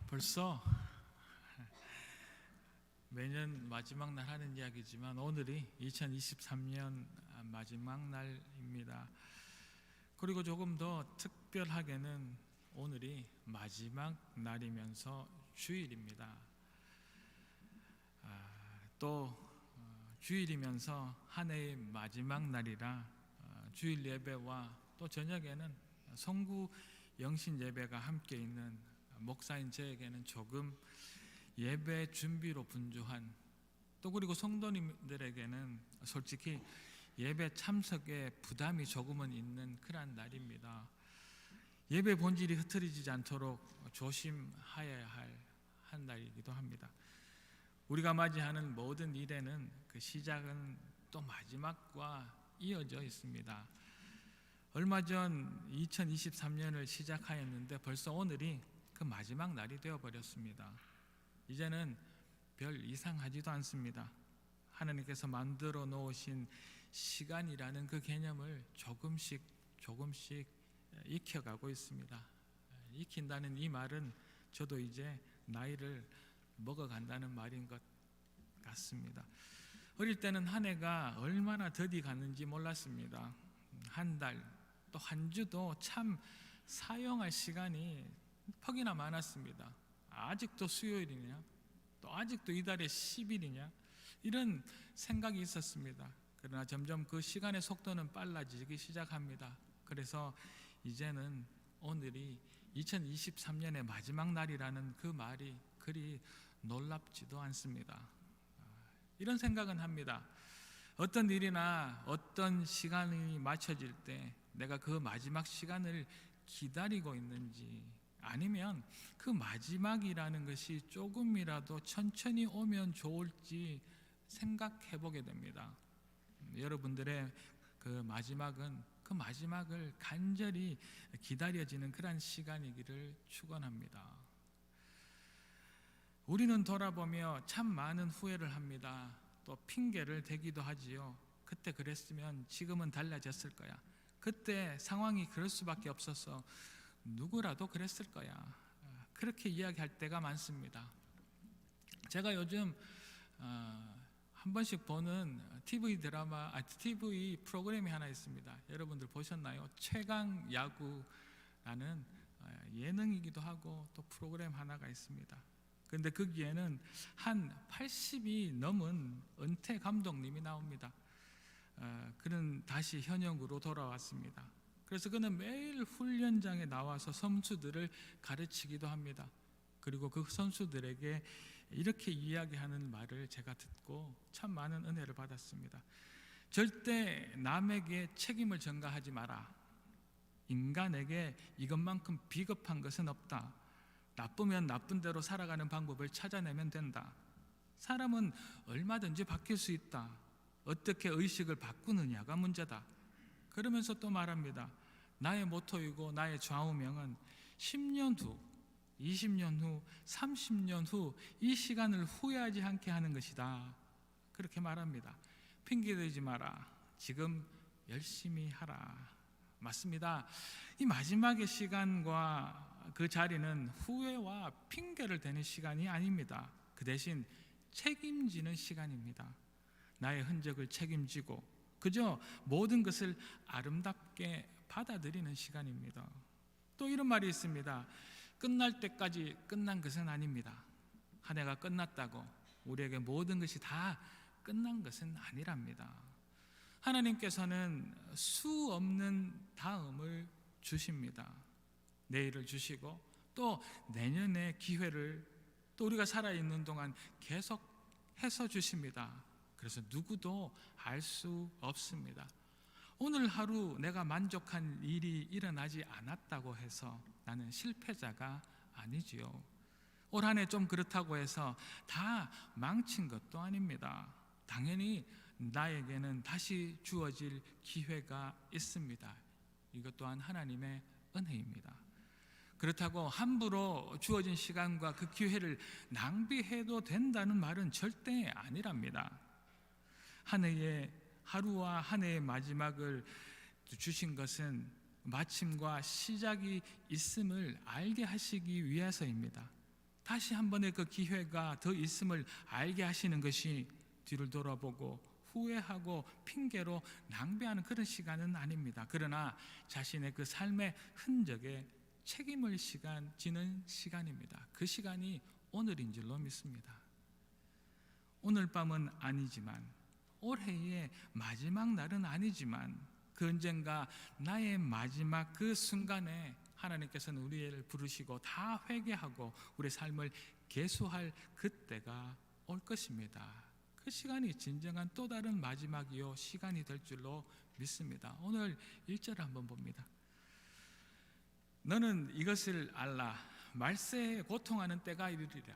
벌써 매년 마지막 날 하는 이야기지만 오늘이 2023년 마지막 날입니다. 그리고 조금 더 특별하게는 오늘이 마지막 날이면서 주일입니다. 또 주일이면서 한 해의 마지막 날이라 주일 예배와 또 저녁에는 성구 영신 예배가 함께 있는 목사인 저에게는 조금 예배 준비로 분주한, 또 그리고 성도님들에게는 솔직히 예배 참석에 부담이 조금은 있는 그런 날입니다. 예배 본질이 흐트러지지 않도록 조심하여야 할 한 날이기도 합니다. 우리가 맞이하는 모든 일에는 그 시작은 또 마지막과 이어져 있습니다. 얼마 전 2023년을 시작하였는데 벌써 오늘이 그 마지막 날이 되어버렸습니다. 이제는 별 이상하지도 않습니다. 하나님께서 만들어 놓으신 시간이라는 그 개념을 조금씩 익혀가고 있습니다. 익힌다는 이 말은 저도 이제 나이를 먹어간다는 말인 것 같습니다. 어릴 때는 한 해가 얼마나 더디 갔는지 몰랐습니다. 한 달, 또 한 주도 참 사용할 시간이 퍽이나 많았습니다. 아직도 수요일이냐? 또 아직도 이달의 10일이냐? 이런 생각이 있었습니다. 그러나 점점 그 시간의 속도는 빨라지기 시작합니다. 그래서 이제는 오늘이 2023년의 마지막 날이라는 그 말이 그리 놀랍지도 않습니다. 이런 생각은 합니다. 어떤 일이나 어떤 시간이 맞춰질 때 내가 그 마지막 시간을 기다리고 있는지, 아니면 그 마지막이라는 것이 조금이라도 천천히 오면 좋을지 생각해 보게 됩니다. 여러분들의 그 마지막을 간절히 기다려지는 그런 시간이기를 축원합니다. 우리는 돌아보며 참 많은 후회를 합니다. 또 핑계를 대기도 하지요. 그때 그랬으면 지금은 달라졌을 거야. 그때 상황이 그럴 수밖에 없어서 누구라도 그랬을 거야. 그렇게 이야기할 때가 많습니다. 제가 요즘 한 번씩 보는 TV 프로그램이 하나 있습니다. 여러분들 보셨나요? 최강 야구라는 예능이기도 하고 또 프로그램 하나가 있습니다. 그런데 거기에는 한 80이 넘은 은퇴 감독님이 나옵니다. 그는 다시 현역으로 돌아왔습니다. 그래서 그는 매일 훈련장에 나와서 선수들을 가르치기도 합니다. 그리고 그 선수들에게 이렇게 이야기하는 말을 제가 듣고 참 많은 은혜를 받았습니다. 절대 남에게 책임을 전가하지 마라. 인간에게 이것만큼 비겁한 것은 없다. 나쁘면 나쁜 대로 살아가는 방법을 찾아내면 된다. 사람은 얼마든지 바뀔 수 있다. 어떻게 의식을 바꾸느냐가 문제다. 그러면서 또 말합니다. 나의 모토이고 나의 좌우명은 10년 후, 20년 후, 30년 후 이 시간을 후회하지 않게 하는 것이다. 그렇게 말합니다. 핑계대지 마라. 지금 열심히 하라. 맞습니다. 이 마지막의 시간과 그 자리는 후회와 핑계를 대는 시간이 아닙니다. 그 대신 책임지는 시간입니다. 나의 흔적을 책임지고 그저 모든 것을 아름답게 받아들이는 시간입니다. 또 이런 말이 있습니다. 끝날 때까지 끝난 것은 아닙니다. 한 해가 끝났다고 우리에게 모든 것이 다 끝난 것은 아니랍니다. 하나님께서는 수 없는 다음을 주십니다. 내일을 주시고 또 내년의 기회를 또 우리가 살아있는 동안 계속 해서 주십니다. 그래서 누구도 알 수 없습니다. 오늘 하루 내가 만족한 일이 일어나지 않았다고 해서 나는 실패자가 아니지요. 올 한 해 좀 그렇다고 해서 다 망친 것도 아닙니다. 당연히 나에게는 다시 주어질 기회가 있습니다. 이것 또한 하나님의 은혜입니다. 그렇다고 함부로 주어진 시간과 그 기회를 낭비해도 된다는 말은 절대 아니랍니다. 한 해의 하루와 한 해의 마지막을 주신 것은 마침과 시작이 있음을 알게 하시기 위해서입니다. 다시 한 번의 그 기회가 더 있음을 알게 하시는 것이 뒤를 돌아보고 후회하고 핑계로 낭비하는 그런 시간은 아닙니다. 그러나 자신의 그 삶의 흔적에 책임을 지는 시간입니다. 그 시간이 오늘인 줄로 믿습니다. 오늘 밤은 아니지만, 올해의 마지막 날은 아니지만, 그 언젠가 나의 마지막 그 순간에 하나님께서는 우리를 부르시고 다 회개하고 우리 삶을 계수할 그때가 올 것입니다. 그 시간이 진정한 또 다른 마지막이요 시간이 될 줄로 믿습니다. 오늘 1절 한번 봅니다. 너는 이것을 알라. 말세에 고통하는 때가 이르리라.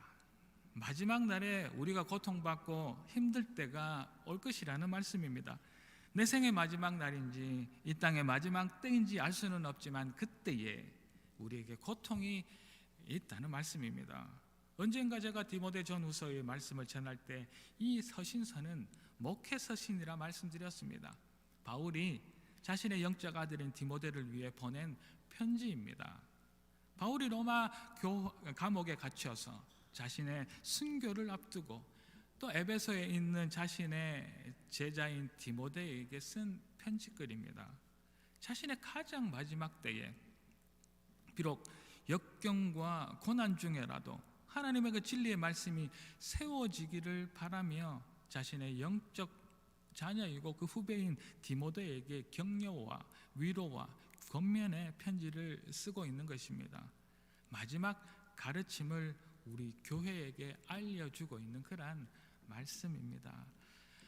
마지막 날에 우리가 고통받고 힘들 때가 올 것이라는 말씀입니다. 내 생의 마지막 날인지 이 땅의 마지막 때인지 알 수는 없지만 그때에 우리에게 고통이 있다는 말씀입니다. 언젠가 제가 디모데 전후서의 말씀을 전할 때 이 서신서는 목회 서신이라 말씀드렸습니다. 바울이 자신의 영적 아들인 디모데를 위해 보낸 편지입니다. 바울이 로마 감옥에 갇혀서 자신의 순교를 앞두고 또 에베소에 있는 자신의 제자인 디모데에게 쓴 편지글입니다. 자신의 가장 마지막 때에 비록 역경과 고난 중에라도 하나님의 그 진리의 말씀이 세워지기를 바라며 자신의 영적 자녀이고 그 후배인 디모데에게 격려와 위로와 권면의 편지를 쓰고 있는 것입니다. 마지막 가르침을 우리 교회에게 알려주고 있는 그러한 말씀입니다.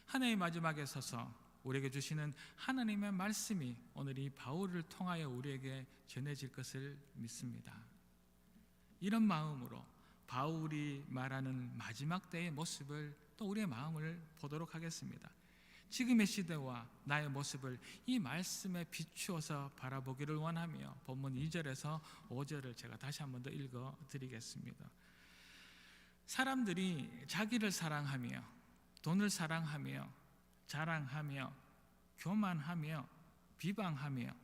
한 해의 마지막에 서서 우리에게 주시는 하나님의 말씀이 오늘 이 바울을 통하여 우리에게 전해질 것을 믿습니다. 이런 마음으로 바울이 말하는 마지막 때의 모습을 또 우리의 마음을 보도록 하겠습니다. 지금의 시대와 나의 모습을 이 말씀에 비추어서 바라보기를 원하며 본문 2절에서 5절을 제가 다시 한 번 더 읽어드리겠습니다. 사람들이 자기를 사랑하며 돈을 사랑하며 자랑하며 교만하며 비방하며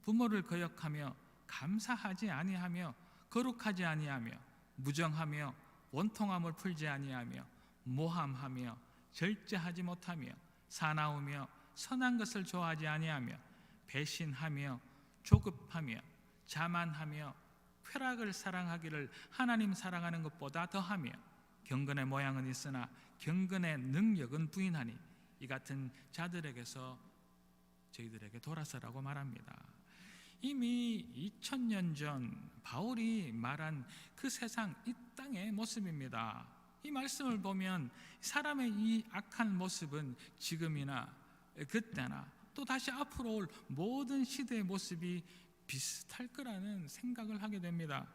부모를 거역하며 감사하지 아니하며 거룩하지 아니하며 무정하며 원통함을 풀지 아니하며 모함하며 절제하지 못하며 사나우며 선한 것을 좋아하지 아니하며 배신하며 조급하며 자만하며 쾌락을 사랑하기를 하나님 사랑하는 것보다 더하며 경건의 모양은 있으나 경건의 능력은 부인하니 이 같은 자들에게서 저희들에게 돌아서라고 말합니다. 이미 2000년 전 바울이 말한 그 세상 이 땅의 모습입니다. 이 말씀을 보면 사람의 이 악한 모습은 지금이나 그때나 또 다시 앞으로 올 모든 시대의 모습이 비슷할 거라는 생각을 하게 됩니다.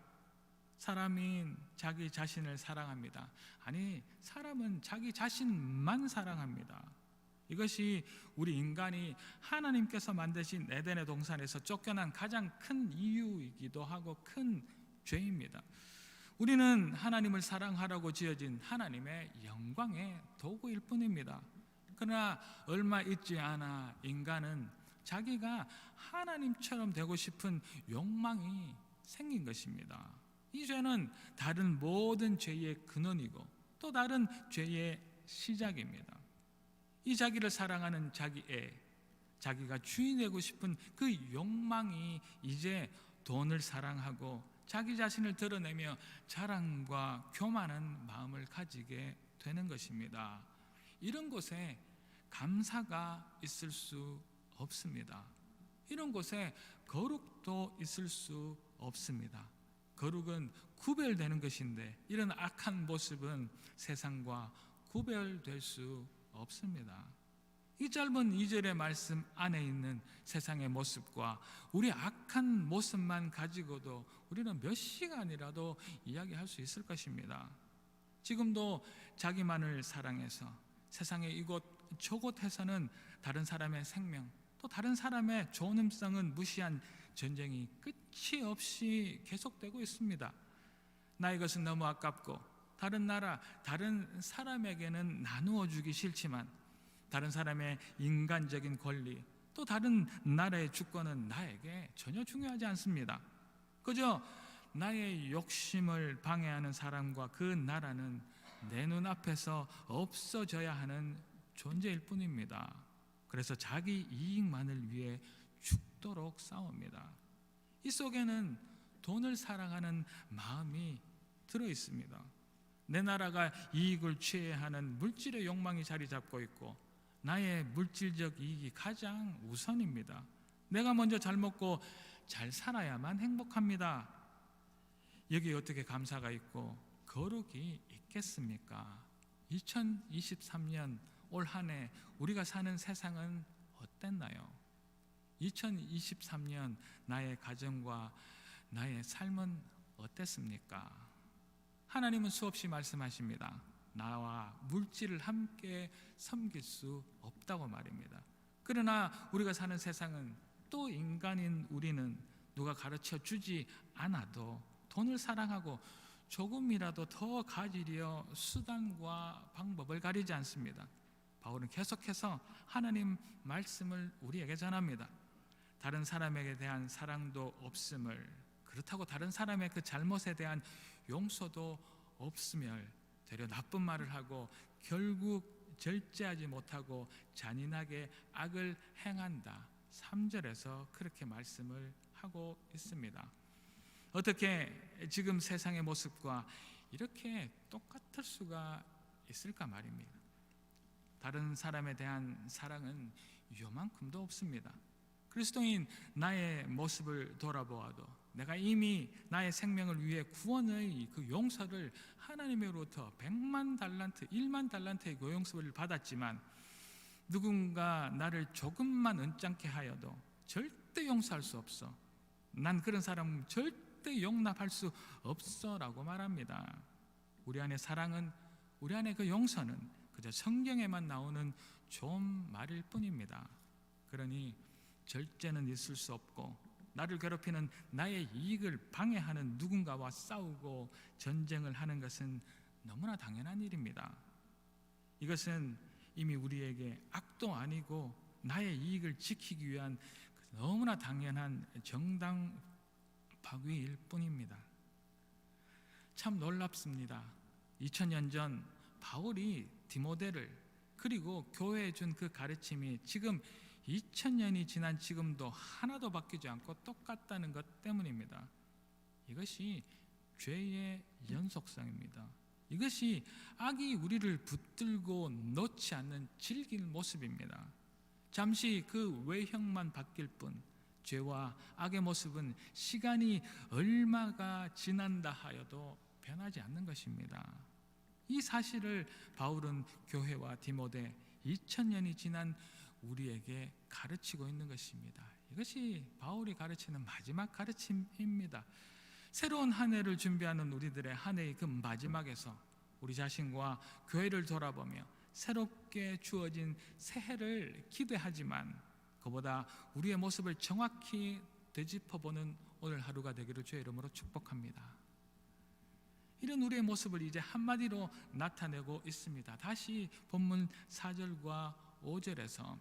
사람인 자기 자신을 사랑합니다. 아니, 사람은 자기 자신만 사랑합니다. 이것이 우리 인간이 하나님께서 만드신 에덴의 동산에서 쫓겨난 가장 큰 이유이기도 하고 큰 죄입니다. 우리는 하나님을 사랑하라고 지어진 하나님의 영광의 도구일 뿐입니다. 그러나 얼마 있지 않아 인간은 자기가 하나님처럼 되고 싶은 욕망이 생긴 것입니다. 이 죄는 다른 모든 죄의 근원이고 또 다른 죄의 시작입니다. 이 자기를 사랑하는 자기애, 자기가 주인 되고 싶은 그 욕망이 이제 돈을 사랑하고 자기 자신을 드러내며 자랑과 교만한 마음을 가지게 되는 것입니다. 이런 곳에 감사가 있을 수 없습니다. 이런 곳에 거룩도 있을 수 없습니다. 거룩은 구별되는 것인데 이런 악한 모습은 세상과 구별될 수 없습니다. 이 짧은 2절의 말씀 안에 있는 세상의 모습과 우리 악한 모습만 가지고도 우리는 몇 시간이라도 이야기할 수 있을 것입니다. 지금도 자기만을 사랑해서 세상의 이곳 저곳에서는 다른 사람의 생명 또 다른 사람의 존엄성은 무시한 전쟁이 끝이 없이 계속되고 있습니다. 나의 것은 너무 아깝고 다른 나라, 다른 사람에게는 나누어 주기 싫지만 다른 사람의 인간적인 권리 또 다른 나라의 주권은 나에게 전혀 중요하지 않습니다. 그저 나의 욕심을 방해하는 사람과 그 나라는 내 눈앞에서 없어져야 하는 존재일 뿐입니다. 그래서 자기 이익만을 위해 죽도록 싸웁니다. 이 속에는 돈을 사랑하는 마음이 들어 있습니다. 내 나라가 이익을 취해야 하는 물질의 욕망이 자리 잡고 있고 나의 물질적 이익이 가장 우선입니다. 내가 먼저 잘 먹고 잘 살아야만 행복합니다. 여기에 어떻게 감사가 있고 거룩이 있겠습니까? 2023년 올 한 해 우리가 사는 세상은 어땠나요? 2023년 나의 가정과 나의 삶은 어땠습니까? 하나님은 수없이 말씀하십니다. 나와 물질을 함께 섬길 수 없다고 말입니다. 그러나 우리가 사는 세상은 또 인간인 우리는 누가 가르쳐 주지 않아도 돈을 사랑하고 조금이라도 더 가지려 수단과 방법을 가리지 않습니다. 바울은 계속해서 하나님 말씀을 우리에게 전합니다. 다른 사람에게 대한 사랑도 없음을, 그렇다고 다른 사람의 그 잘못에 대한 용서도 없으며 되려 나쁜 말을 하고 결국 절제하지 못하고 잔인하게 악을 행한다. 3절에서 그렇게 말씀을 하고 있습니다. 어떻게 지금 세상의 모습과 이렇게 똑같을 수가 있을까 말입니다. 다른 사람에 대한 사랑은 요만큼도 없습니다. 그리스도인 나의 모습을 돌아보아도 내가 이미 나의 생명을 위해 구원의 그 용서를 하나님으로부터 100만 달란트, 1만 달란트의 그 용서를 받았지만 누군가 나를 조금만 언짢게 하여도 절대 용서할 수 없어. 난 그런 사람 절대 용납할 수 없어 라고 말합니다. 우리 안에 사랑은, 우리 안에 그 용서는 그저 성경에만 나오는 좋은 말일 뿐입니다. 그러니 절제는 있을 수 없고 나를 괴롭히는 나의 이익을 방해하는 누군가와 싸우고 전쟁을 하는 것은 너무나 당연한 일입니다. 이것은 이미 우리에게 악도 아니고 나의 이익을 지키기 위한 너무나 당연한 정당 박위일 뿐입니다. 참 놀랍습니다. 2000년 전 바울이 디모데를 그리고 교회에 준 그 가르침이 지금 2000년이 지난 지금도 하나도 바뀌지 않고 똑같다는 것 때문입니다. 이것이 죄의 연속성입니다. 이것이 악이 우리를 붙들고 놓지 않는 질길 모습입니다. 잠시 그 외형만 바뀔 뿐 죄와 악의 모습은 시간이 얼마가 지난다 하여도 변하지 않는 것입니다. 이 사실을 바울은 교회와 디모데 2000년이 지난 우리에게 가르치고 있는 것입니다. 이것이 바울이 가르치는 마지막 가르침입니다. 새로운 한 해를 준비하는 우리들의 한 해의 그 마지막에서 우리 자신과 교회를 돌아보며 새롭게 주어진 새해를 기대하지만 그보다 우리의 모습을 정확히 되짚어보는 오늘 하루가 되기를 주의 이름으로 축복합니다. 이런 우리의 모습을 이제 한마디로 나타내고 있습니다. 다시 본문 4절과 5절에서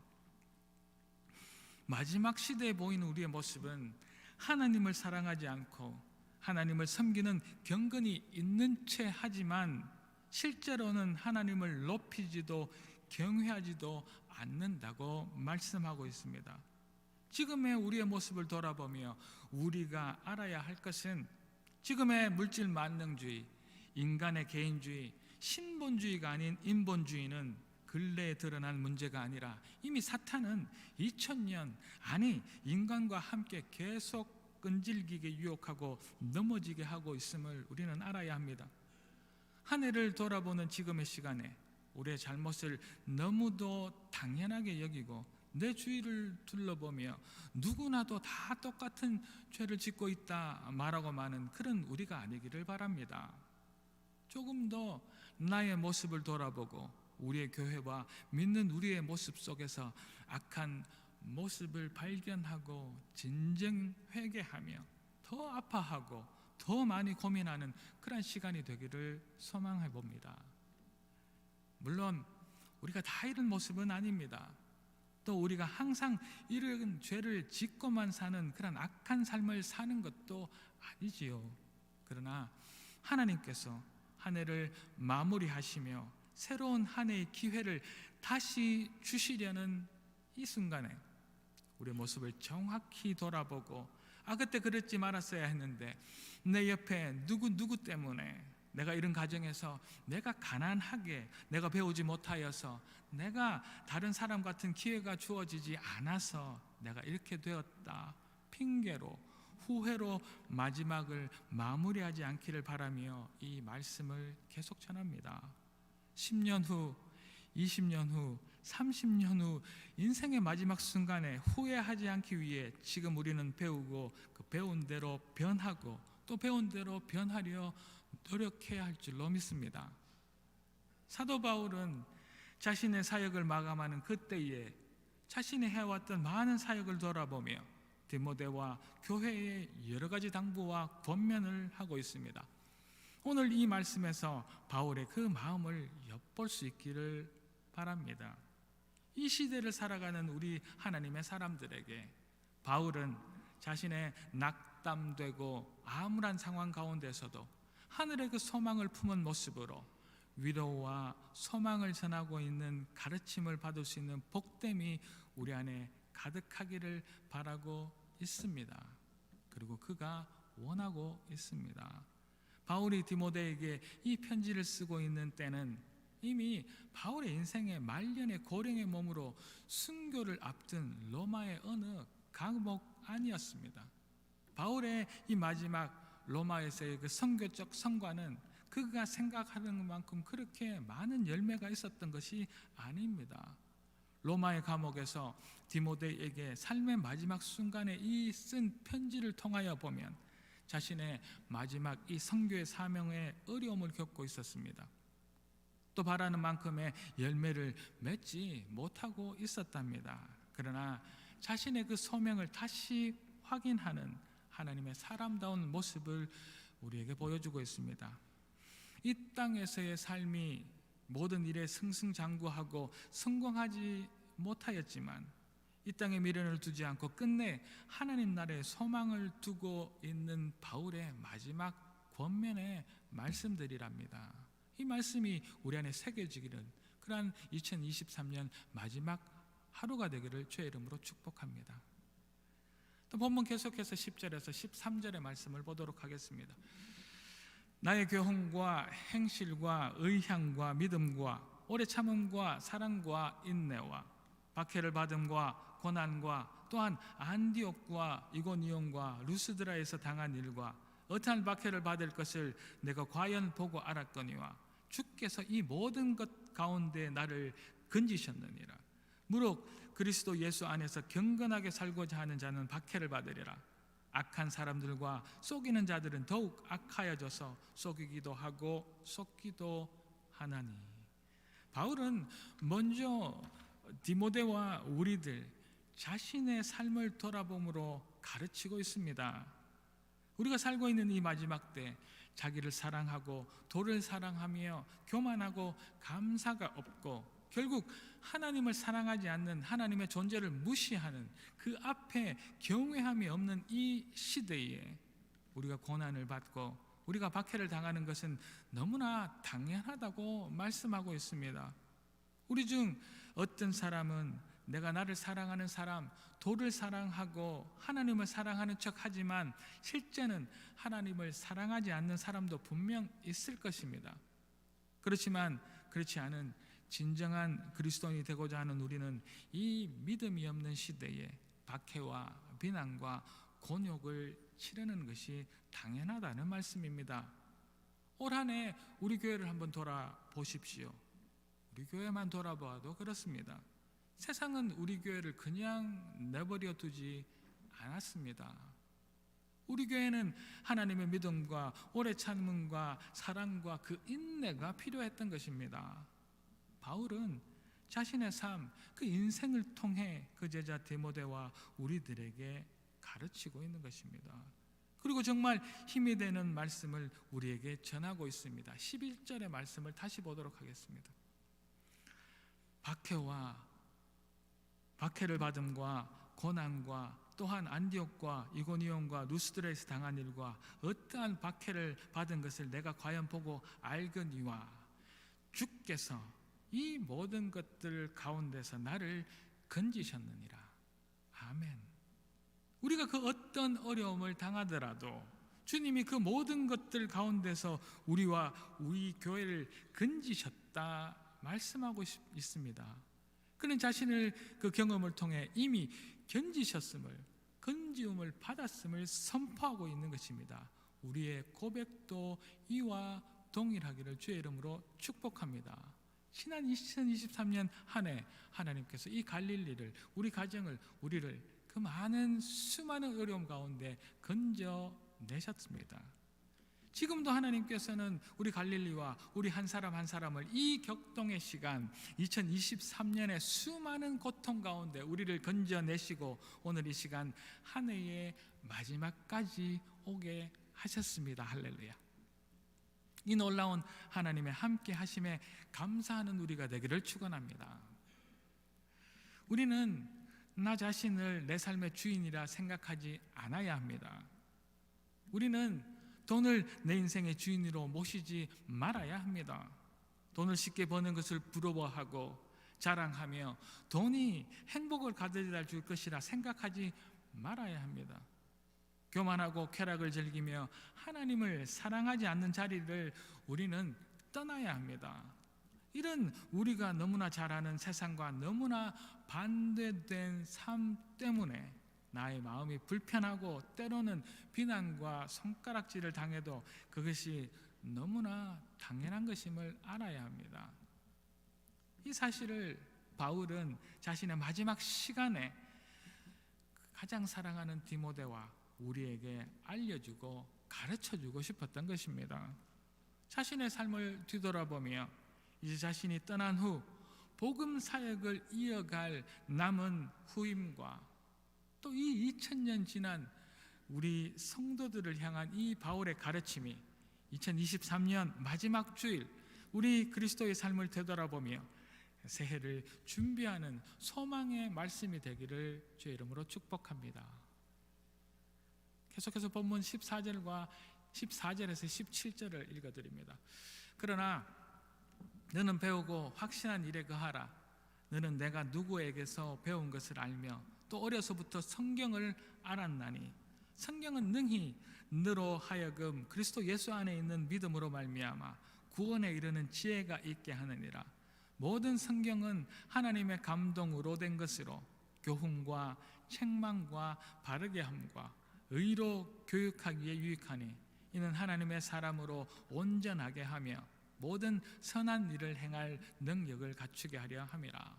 마지막 시대에 보이는 우리의 모습은 하나님을 사랑하지 않고 하나님을 섬기는 경건이 있는 채 하지만 실제로는 하나님을 높이지도 경외하지도 않는다고 말씀하고 있습니다. 지금의 우리의 모습을 돌아보며 우리가 알아야 할 것은 지금의 물질 만능주의, 인간의 개인주의, 신본주의가 아닌 인본주의는 근래에 드러난 문제가 아니라 이미 사탄은 2000년, 아니 인간과 함께 계속 끈질기게 유혹하고 넘어지게 하고 있음을 우리는 알아야 합니다. 한 해를 돌아보는 지금의 시간에 우리의 잘못을 너무도 당연하게 여기고 내 주위를 둘러보며 누구나도 다 똑같은 죄를 짓고 있다 말하고 마는 그런 우리가 아니기를 바랍니다. 조금 더 나의 모습을 돌아보고 우리의 교회와 믿는 우리의 모습 속에서 악한 모습을 발견하고 진정 회개하며 더 아파하고 더 많이 고민하는 그런 시간이 되기를 소망해 봅니다. 물론 우리가 다 이런 모습은 아닙니다. 또 우리가 항상 이런 죄를 짓고만 사는 그런 악한 삶을 사는 것도 아니지요. 그러나 하나님께서 한 해를 마무리하시며 새로운 한 해의 기회를 다시 주시려는 이 순간에 우리의 모습을 정확히 돌아보고 그때 그랬지 말았어야 했는데, 내 옆에 누구 때문에 내가 이런 가정에서 내가 가난하게 내가 배우지 못하여서, 내가 다른 사람 같은 기회가 주어지지 않아서 내가 이렇게 되었다 핑계로 후회로 마지막을 마무리하지 않기를 바라며 이 말씀을 계속 전합니다. 10년 후, 20년 후, 30년 후 인생의 마지막 순간에 후회하지 않기 위해 지금 우리는 배우고 그 배운 대로 변하고 또 배운 대로 변하려 노력해야 할 줄로 믿습니다. 사도 바울은 자신의 사역을 마감하는 그때에 자신이 해왔던 많은 사역을 돌아보며 디모데와 교회의 여러 가지 당부와 권면을 하고 있습니다. 오늘 이 말씀에서 바울의 그 마음을 엿볼 수 있기를 바랍니다. 이 시대를 살아가는 우리 하나님의 사람들에게 바울은 자신의 낙담되고 암울한 상황 가운데서도 하늘의 그 소망을 품은 모습으로 위로와 소망을 전하고 있는 가르침을 받을 수 있는 복됨이 우리 안에 가득하기를 바라고 있습니다. 그리고 그가 원하고 있습니다. 바울이 디모데에게 이 편지를 쓰고 있는 때는 이미 바울의 인생의 말년의 고령의 몸으로 순교를 앞둔 로마의 어느 감옥 안이었습니다. 바울의 이 마지막 로마에서의 그 선교적 성과는 그가 생각하는 만큼 그렇게 많은 열매가 있었던 것이 아닙니다. 로마의 감옥에서 디모데에게 삶의 마지막 순간에 이 쓴 편지를 통하여 보면 자신의 마지막 이 선교의 사명에 어려움을 겪고 있었습니다. 또 바라는 만큼의 열매를 맺지 못하고 있었답니다. 그러나 자신의 그 소명을 다시 확인하는 하나님의 사람다운 모습을 우리에게 보여주고 있습니다. 이 땅에서의 삶이 모든 일에 승승장구하고 성공하지 못하였지만 이 땅에 미련을 두지 않고 끝내 하나님 나라에 소망을 두고 있는 바울의 마지막 권면의 말씀들이랍니다. 이 말씀이 우리 안에 새겨지기를 그러한 2023년 마지막 하루가 되기를 주의 이름으로 축복합니다. 또 본문 계속해서 10절에서 13절의 말씀을 보도록 하겠습니다. 나의 교훈과 행실과 의향과 믿음과 오래 참음과 사랑과 인내와 박해를 받음과 고난과 또한 안디옥과 이고니온과 루스드라에서 당한 일과 어떠한 박해를 받을 것을 내가 과연 보고 알았거니와 주께서 이 모든 것 가운데 나를 건지셨느니라. 무릇 그리스도 예수 안에서 경건하게 살고자 하는 자는 박해를 받으리라. 악한 사람들과 속이는 자들은 더욱 악하여져서 속이기도 하고 속기도 하나니. 바울은 먼저 디모데와 우리들 자신의 삶을 돌아봄으로 가르치고 있습니다. 우리가 살고 있는 이 마지막 때 자기를 사랑하고 도를 사랑하며 교만하고 감사가 없고 결국 하나님을 사랑하지 않는 하나님의 존재를 무시하는 그 앞에 경외함이 없는 이 시대에 우리가 고난을 받고 우리가 박해를 당하는 것은 너무나 당연하다고 말씀하고 있습니다. 우리 중 어떤 사람은 내가 나를 사랑하는 사람, 도를 사랑하고 하나님을 사랑하는 척하지만 실제는 하나님을 사랑하지 않는 사람도 분명 있을 것입니다. 그렇지만 그렇지 않은 진정한 그리스도인이 되고자 하는 우리는 이 믿음이 없는 시대에 박해와 비난과 곤욕을 치르는 것이 당연하다는 말씀입니다. 올 한 해 우리 교회를 한번 돌아보십시오. 우리 교회만 돌아보아도 그렇습니다. 세상은 우리 교회를 그냥 내버려 두지 않았습니다. 우리 교회는 하나님의 믿음과 오래 참음과 사랑과 그 인내가 필요했던 것입니다. 바울은 자신의 삶, 그 인생을 통해 그 제자 디모데와 우리들에게 가르치고 있는 것입니다. 그리고 정말 힘이 되는 말씀을 우리에게 전하고 있습니다. 11절의 말씀을 다시 보도록 하겠습니다. 박해를 받음과 고난과 또한 안디옥과 이고니온과 누스드레에서 당한 일과 어떠한 박해를 받은 것을 내가 과연 보고 알거니와 주께서 이 모든 것들 가운데서 나를 건지셨느니라. 아멘. 우리가 그 어떤 어려움을 당하더라도 주님이 그 모든 것들 가운데서 우리와 우리 교회를 건지셨다 말씀하고 있습니다. 그는 자신을 그 경험을 통해 이미 건지움을 받았음을 선포하고 있는 것입니다. 우리의 고백도 이와 동일하기를 주의 이름으로 축복합니다. 지난 2023년 한 해 하나님께서 이 갈릴리를, 우리 가정을, 우리를 그 많은 수많은 어려움 가운데 건져내셨습니다. 지금도 하나님께서는 우리 갈릴리와 우리 한 사람 한 사람을 이 격동의 시간 2023년의 수많은 고통 가운데 우리를 건져내시고 오늘 이 시간 한 해의 마지막까지 오게 하셨습니다. 할렐루야. 이 놀라운 하나님의 함께 하심에 감사하는 우리가 되기를 축원합니다. 우리는 나 자신을 내 삶의 주인이라 생각하지 않아야 합니다. 우리는 돈을 내 인생의 주인으로 모시지 말아야 합니다. 돈을 쉽게 버는 것을 부러워하고 자랑하며 돈이 행복을 가져다 줄 것이라 생각하지 말아야 합니다. 교만하고 쾌락을 즐기며 하나님을 사랑하지 않는 자리를 우리는 떠나야 합니다. 이런 우리가 너무나 잘 아는 세상과 너무나 반대된 삶 때문에 나의 마음이 불편하고 때로는 비난과 손가락질을 당해도 그것이 너무나 당연한 것임을 알아야 합니다. 이 사실을 바울은 자신의 마지막 시간에 가장 사랑하는 디모데와 우리에게 알려주고 가르쳐주고 싶었던 것입니다. 자신의 삶을 뒤돌아보며 이제 자신이 떠난 후 복음 사역을 이어갈 남은 후임과 또 이 2000년 지난 우리 성도들을 향한 이 바울의 가르침이 2023년 마지막 주일 우리 그리스도의 삶을 되돌아보며 새해를 준비하는 소망의 말씀이 되기를 주의 이름으로 축복합니다. 계속해서 본문 14절에서 17절을 읽어드립니다. 그러나 너는 배우고 확신한 일에 거하라. 너는 내가 누구에게서 배운 것을 알며 또 어려서부터 성경을 알았나니 성경은 능히 너로 하여금 그리스도 예수 안에 있는 믿음으로 말미암아 구원에 이르는 지혜가 있게 하느니라. 모든 성경은 하나님의 감동으로 된 것으로 교훈과 책망과 바르게 함과 의로 교육하기에 유익하니 이는 하나님의 사람으로 온전하게 하며 모든 선한 일을 행할 능력을 갖추게 하려 함이라.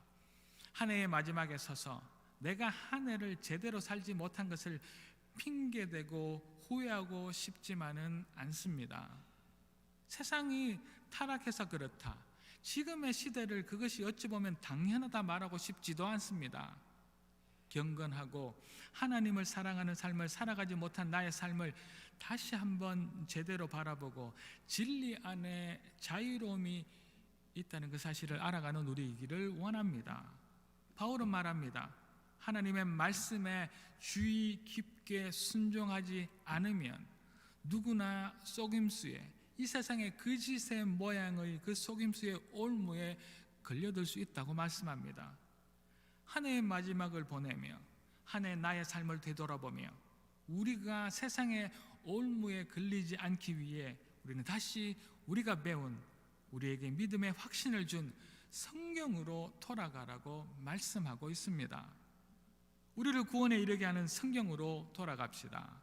한 해의 마지막에 서서 내가 한 해를 제대로 살지 못한 것을 핑계대고 후회하고 싶지만은 않습니다. 세상이 타락해서 그렇다. 지금의 시대를 그것이 어찌 보면 당연하다 말하고 싶지도 않습니다. 경건하고 하나님을 사랑하는 삶을 살아가지 못한 나의 삶을 다시 한번 제대로 바라보고 진리 안에 자유로움이 있다는 그 사실을 알아가는 우리이기를 원합니다. 바울은 말합니다. 하나님의 말씀에 주의 깊게 순종하지 않으면 누구나 속임수에 이 세상의 거짓의 모양의 그 속임수의 올무에 걸려들 수 있다고 말씀합니다. 한 해의 마지막을 보내며 한 해 나의 삶을 되돌아보며 우리가 세상의 올무에 걸리지 않기 위해 우리는 다시 우리가 배운 우리에게 믿음의 확신을 준 성경으로 돌아가라고 말씀하고 있습니다. 우리를 구원에 이르게 하는 성경으로 돌아갑시다.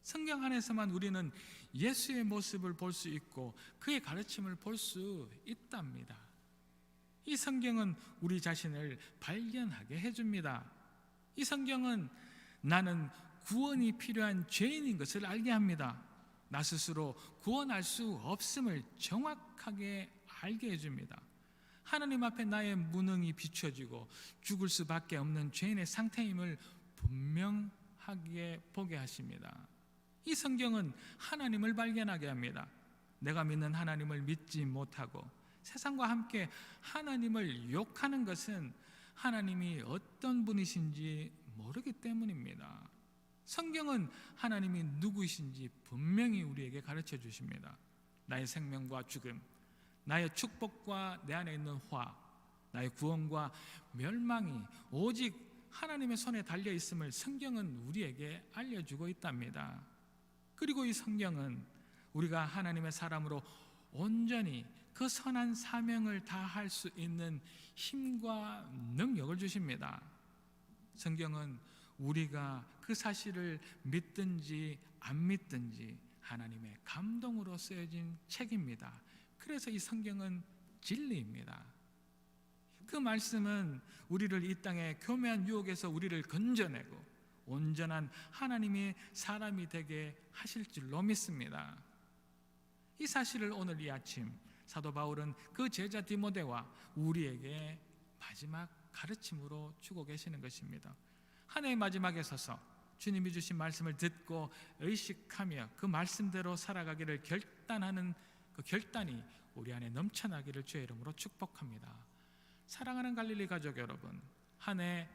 성경 안에서만 우리는 예수의 모습을 볼 수 있고 그의 가르침을 볼 수 있답니다. 이 성경은 우리 자신을 발견하게 해줍니다. 이 성경은 나는 구원이 필요한 죄인인 것을 알게 합니다. 나 스스로 구원할 수 없음을 정확하게 알게 해줍니다. 하나님 앞에 나의 무능이 비춰지고 죽을 수밖에 없는 죄인의 상태임을 분명하게 보게 하십니다. 이 성경은 하나님을 발견하게 합니다. 내가 믿는 하나님을 믿지 못하고 세상과 함께 하나님을 욕하는 것은 하나님이 어떤 분이신지 모르기 때문입니다. 성경은 하나님이 누구이신지 분명히 우리에게 가르쳐 주십니다. 나의 생명과 죽음, 나의 축복과 내 안에 있는 화, 나의 구원과 멸망이 오직 하나님의 손에 달려 있음을 성경은 우리에게 알려주고 있답니다. 그리고 이 성경은 우리가 하나님의 사람으로 온전히 그 선한 사명을 다할 수 있는 힘과 능력을 주십니다. 성경은 우리가 그 사실을 믿든지 안 믿든지 하나님의 감동으로 쓰여진 책입니다. 그래서 이 성경은 진리입니다. 그 말씀은 우리를 이 땅의 교묘한 유혹에서 우리를 건져내고 온전한 하나님의 사람이 되게 하실 줄로 믿습니다. 이 사실을 오늘 이 아침 사도 바울은 그 제자 디모데와 우리에게 마지막 가르침으로 주고 계시는 것입니다. 한 해의 마지막에 서서 주님이 주신 말씀을 듣고 의식하며 그 말씀대로 살아가기를 결단하는 그 결단이 우리 안에 넘쳐나기를 주의 이름으로 축복합니다. 사랑하는 갈릴리 가족 여러분, 한 해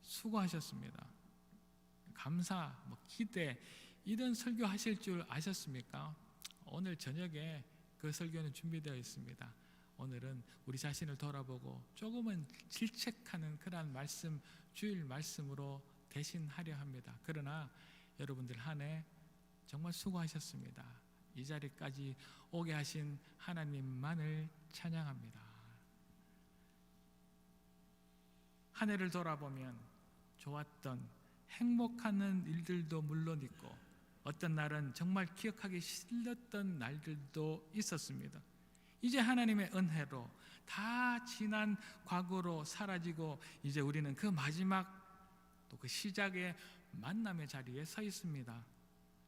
수고하셨습니다. 감사, 기대, 이런 설교하실 줄 아셨습니까? 오늘 저녁에 그 설교는 준비되어 있습니다. 오늘은 우리 자신을 돌아보고 조금은 질책하는 그러한 말씀, 주일 말씀으로 대신하려 합니다. 그러나 여러분들 한 해 정말 수고하셨습니다. 이 자리까지 오게 하신 하나님만을 찬양합니다. 한 해를 돌아보면 좋았던 행복한 일들도 물론 있고 어떤 날은 정말 기억하기 싫었던 날들도 있었습니다. 이제 하나님의 은혜로 다 지난 과거로 사라지고 이제 우리는 그 마지막 또 그 시작의 만남의 자리에 서 있습니다.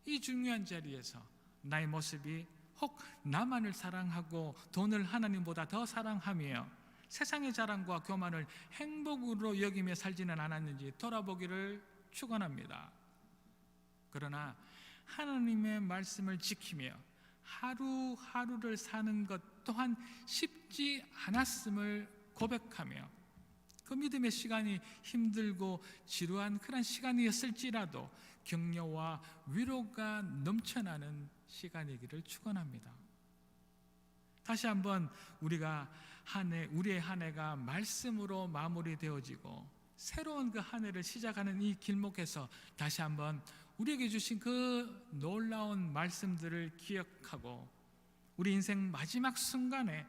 이 중요한 자리에서 나의 모습이 혹 나만을 사랑하고 돈을 하나님보다 더 사랑하며 세상의 자랑과 교만을 행복으로 여기며 살지는 않았는지 돌아보기를 축원합니다. 그러나 하나님의 말씀을 지키며 하루하루를 사는 것 또한 쉽지 않았음을 고백하며 그 믿음의 시간이 힘들고 지루한 그런 시간이었을지라도 격려와 위로가 넘쳐나는 시간이기를 축원합니다. 다시 한번 우리가 우리의 한 해가 말씀으로 마무리되어지고 새로운 그 한 해를 시작하는 이 길목에서 다시 한번 우리에게 주신 그 놀라운 말씀들을 기억하고 우리 인생 마지막 순간에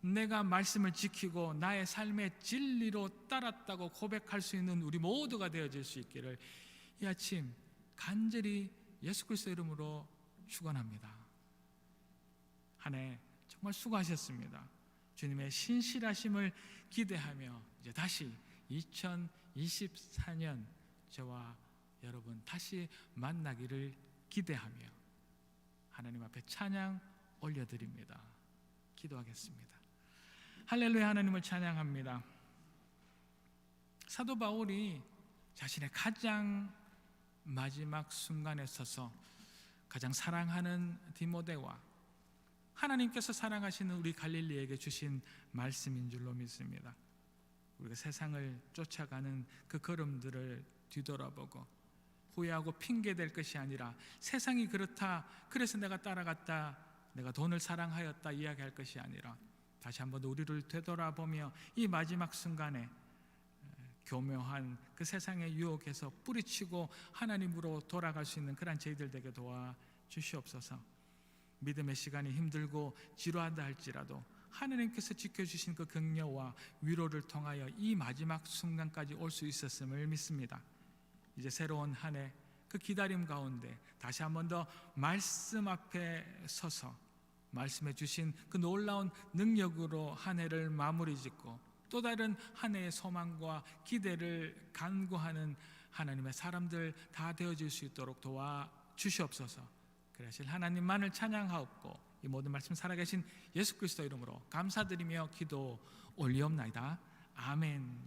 내가 말씀을 지키고 나의 삶의 진리로 따랐다고 고백할 수 있는 우리 모두가 되어질 수 있기를 이 아침 간절히 예수 그리스도 이름으로 축원합니다. 한 해 정말 수고하셨습니다. 주님의 신실하심을 기대하며 이제 다시 2024년 저와 여러분 다시 만나기를 기대하며 하나님 앞에 찬양 올려드립니다. 기도하겠습니다. 할렐루야. 하나님을 찬양합니다. 사도 바울이 자신의 가장 마지막 순간에 서서 가장 사랑하는 디모데와 하나님께서 사랑하시는 우리 갈릴리에게 주신 말씀인 줄로 믿습니다. 우리가 세상을 쫓아가는 그 걸음들을 뒤돌아보고 후회하고 핑계댈 것이 아니라 세상이 그렇다, 그래서 내가 따라갔다, 내가 돈을 사랑하였다 이야기할 것이 아니라 다시 한번 우리를 되돌아보며 이 마지막 순간에 교묘한 그 세상의 유혹에서 뿌리치고 하나님으로 돌아갈 수 있는 그런 저희들 되게 도와주시옵소서. 믿음의 시간이 힘들고 지루하다 할지라도 하나님께서 지켜주신 그 격려와 위로를 통하여 이 마지막 순간까지 올 수 있었음을 믿습니다. 이제 새로운 한 해 그 기다림 가운데 다시 한 번 더 말씀 앞에 서서 말씀해 주신 그 놀라운 능력으로 한 해를 마무리 짓고 또 다른 한 해의 소망과 기대를 간구하는 하나님의 사람들 다 되어질 수 있도록 도와주시옵소서. 그러실 하나님만을 찬양하옵고 이 모든 말씀 살아계신 예수 그리스도 이름으로 감사드리며 기도 올리옵나이다. 아멘.